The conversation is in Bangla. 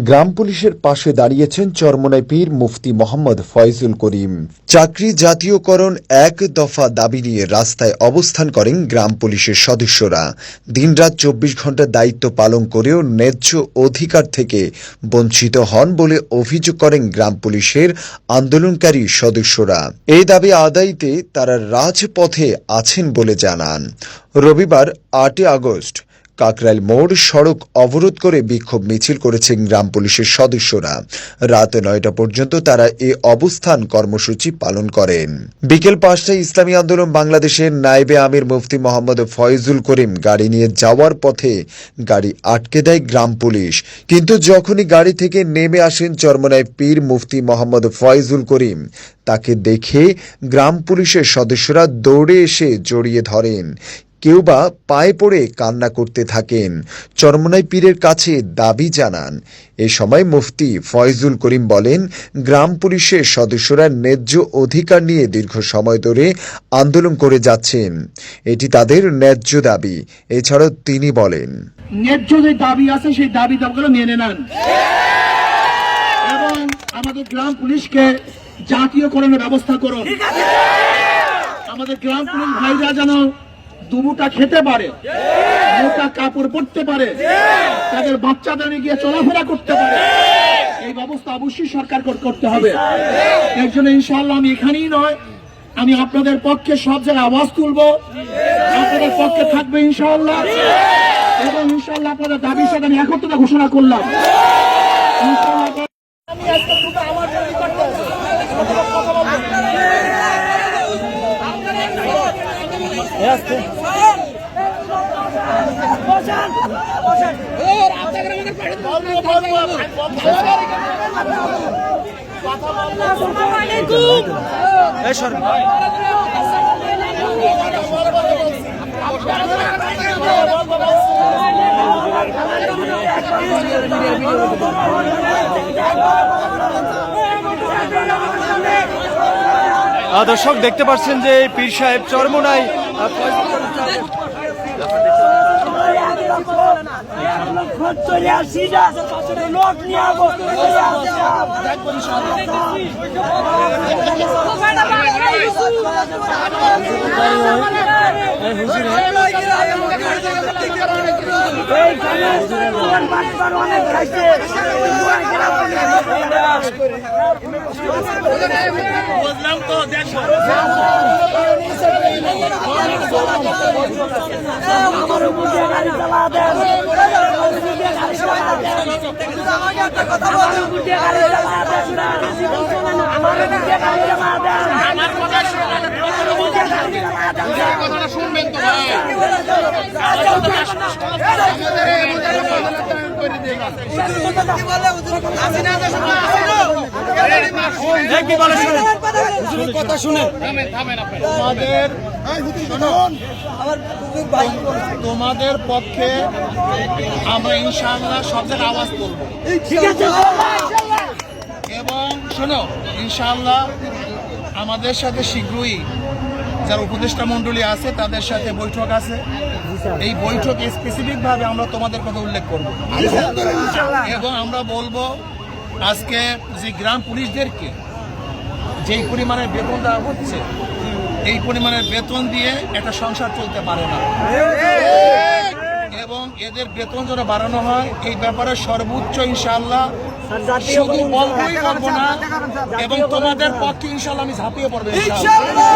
গ্রাম পুলিশের পাশে দাঁড়িয়েছেন চরমোনাই পীর মুফতি মোহাম্মদ ফয়জুল করিম। চাকরি জাতীয়করণ এক দফা দাবি নিয়ে রাস্তায় অবস্থান করেন গ্রাম পুলিশের সদস্যরা। দিনরাত 24 ঘন্টা দায়িত্ব পালন করেও ন্যায্য অধিকার থেকে বঞ্চিত হন বলে অভিযোগ করেন গ্রাম পুলিশের আন্দোলনকারী সদস্যরা। এই দাবি আদায়তে তারা রাজপথে আছেন বলে জানান। রবিবার 8 আগস্ট কাকরাইল মোড় সড়ক অবরোধ করে বিক্ষোভ মিছিল করেছেন গ্রাম পুলিশের সদস্যরা। রাত 9টা পর্যন্ত তারা এ অবস্থান কর্মসূচি পালন করেন। বিকেল 5টায় ইসলামী আন্দোলন বাংলাদেশের নায়েবে আমির মুফতি মোহাম্মদ ফয়জুল করিম গাড়ি নিয়ে যাওয়ার পথে গাড়ি আটকে দেয় গ্রাম পুলিশ। কিন্তু যখনই গাড়ি থেকে নেমে আসেন চরমোনাই পীর মুফতি মোহাম্মদ ফয়জুল করিম, তাকে দেখে গ্রাম পুলিশের সদস্যরা দৌড়ে এসে জড়িয়ে ধরেন। কেউ বা পায়ে পড়ে কান্না করতে থাকেন। চরমোনাই পীরের কাছে দাবি জানান। এ সময় মুফতি ফয়জুল করিম বলেন, গ্রাম পুলিশের সদস্যরা ন্যায্য অধিকার নিয়ে দীর্ঘ সময় ধরে আন্দোলন করে যাচ্ছেন। এটি তাদের ন্যায্য দাবি। এছাড়াও তিনি বলেন, ন্যায্য যে দাবি আছে সেই দাবিগুলো মেনে নেন এবং আমাদের গ্রাম পুলিশকে জাতীয়করণের ব্যবস্থা করুন। আমাদের গ্রাম পুলিশ ভাইরা যেন দুমুটা খেতে পারে, মোটা কাপড় পরতে পারে, তাদের বাচ্চাদের গিয়ে চলাফেরা করতে পারে, এই ব্যবস্থা অবশ্যই সরকার করতে হবে। এর জন্য ইনশাআল্লাহ আমি এখানেই নয়, আমি আপনাদের পক্ষে সব জায়গায় আওয়াজ তুলবো, আপনাদের পক্ষে থাকবে ইনশাআল্লাহ এবং ইনশাআল্লাহ আপনাদের দাবির সাথে আমি একত্রতা ঘোষণা করলাম। ইনশাআল্লাহ আমি আজকে আমার দর্শক দেখতে পাচ্ছেন যে পীর সাহেব চরমোনাই বুঝলাম তো দেখো আমার বুঝে গাড়ি চালা দেন, কথাটা শুনবেন তো ভাই, কথা শুনে তোমাদের পক্ষে আমরা ইনশাআল্লাহ সব জায়গায় আওয়াজ তুলবো এবং শোনো ইনশাআল্লাহ আমাদের সাথে শীঘ্রই যারা উপদেষ্টা মন্ডলী আছে তাদের সাথে বৈঠক আছে। এই বৈঠকে স্পেসিফিক ভাবে আমরা তোমাদের কথা উল্লেখ করব এবং আমরা বলবো আজকে যে গ্রাম পুলিশদেরকে যেই পরিমাণের বেতন দেওয়া হচ্ছে, এই পরিমাণের বেতন দিয়ে একটা সংসার চলতে পারে না এবং এদের বেতন যেন বাড়ানো হয় এই ব্যাপারে সর্বোচ্চ ইনশাআল্লাহ শুধু বলবই পারবো না এবং তোমাদের পক্ষে ইনশাআল্লাহ আমি ঝাঁপিয়ে পড়বো ইনশাআল্লাহ।